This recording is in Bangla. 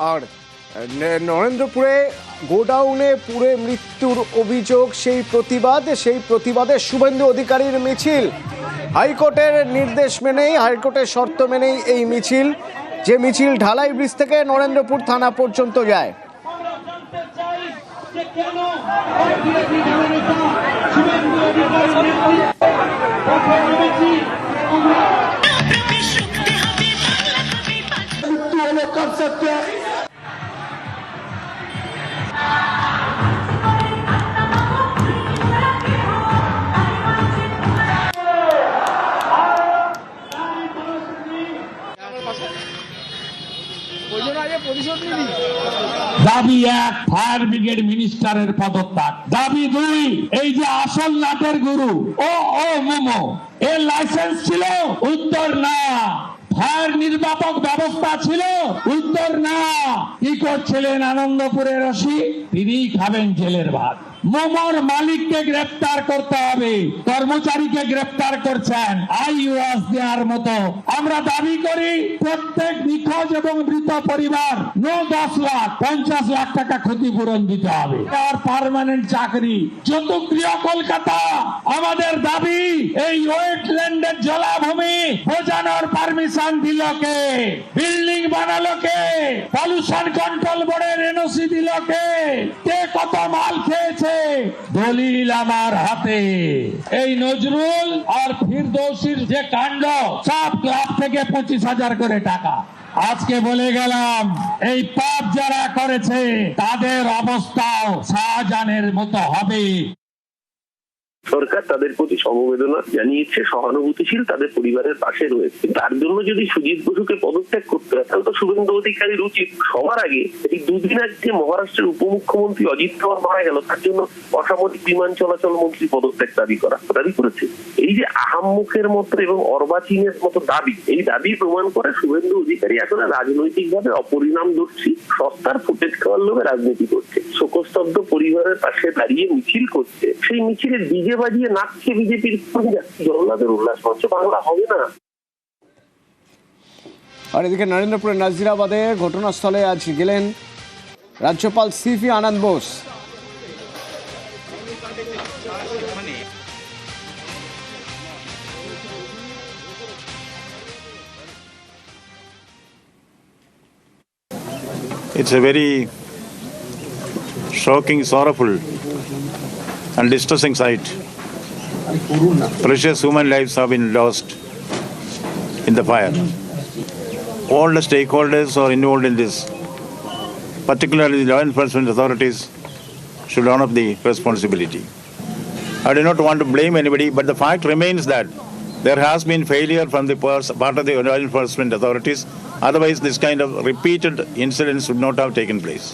আর নরেন্দ্রপুরে গোডাউনে পুড়ে মৃত্যুর অভিযোগ, সেই প্রতিবাদে শুভেন্দু অধিকারীর মিছিল। হাইকোর্টের নির্দেশ মেনেই, হাইকোর্টের শর্ত মেনেই এই মিছিল, যে মিছিল ঢালাই ব্রিজ থেকে নরেন্দ্রপুর থানা পর্যন্ত যায়। দাবি এক, ফায়ার ব্রিগেড মিনিস্টারের পদত্যাগ। দাবি দুই, এই যে আসল নাটের গুরু ও মোমো, এর লাইসেন্স ছিল? উত্তর না। ফায়ার নির্বাপক ব্যবস্থা ছিল? উত্তর না। কি করছিলেন আনন্দপুরের ওসি? তিনিই খাবেন জেলের ভাত। মোমোর মালিককে গ্রেফতার করতে হবে, কর্মচারীকে গ্রেফতার করছেন আইওয়াস দেওয়ার মতো। আমরা দাবি করি প্রত্যেক নিখোঁজ এবং মৃত পরিবার 10 লাখ 50 লাখ টাকা ক্ষতিপূরণ দিতে হবে, আর পার্মানেন্ট চাকরি। চতুর্থীয় কলকাতা আমাদের দাবি, এই ওয়েটল্যান্ডের জলাভূমি বোঝানোর পারমিশন দিল কে? বিল্ডিং বানালো কে? পলিউশন কন্ট্রোল বোর্ডের এনওসি দিল কে? কত মাল খেয়েছে? দলিল আমার হাতে। এই নজরুল আর ফিরদৌসির যে কাণ্ড, সব ক্লাব থেকে 25,000 করে টাকা। আজকে বলে গেলাম, এই পাপ যারা করেছে তাদের অবস্থাও শাহজাহানের মতো হবে। সরকার তাদের প্রতি সমবেদনা জানিয়েছে, সহানুভূতিশীল, তাদের পরিবারের পাশে রয়েছে। তার জন্য যদি সুজিত বসুকে পদত্যাগ করতে হয়, তাহলে তো শুভেন্দু অধিকারীর উচিত সবার আগে, এই দুদিন আগে মহারাষ্ট্রের উপমুখ্যমন্ত্রী অজিত পাওয়ার মারা গেল, তার জন্য অসামরিক বিমান চলাচল মন্ত্রী পদত্যাগ দাবি করেছে। এই যে আহাম্মুখের মতো এবং অর্বাচীনের মতো দাবি, এই দাবি প্রমাণ করে শুভেন্দু অধিকারী আসলে রাজনৈতিক ভাবে অপরিণামদর্শী, সস্তার ফুটেজ খাওয়ার লোভে রাজনীতি করছে। শোকস্তব্ধ পরিবারের পাশে দাঁড়িয়ে মিছিল করছে, সেই মিছিলের ডিজে বাজিয়ে নাচছে বিজেপির জগন্নাথের উল্লাস মঞ্চ বাংলা হবে না। আর এদিকে নরেন্দ্রপুরের নাজিরাবাদে ঘটনাস্থলে আজ গেলেন রাজ্যপাল CV Ananda Bose. It's a very shocking, sorrowful and distressing sight. Precious human lives have been lost in the fire. All the stakeholders are involved in this, particularly the law enforcement authorities, should own up the responsibility. I do not want to blame anybody, but the fact remains that there has been failure from the part of the law enforcement authorities. Otherwise, this kind of repeated incidents would not have taken place.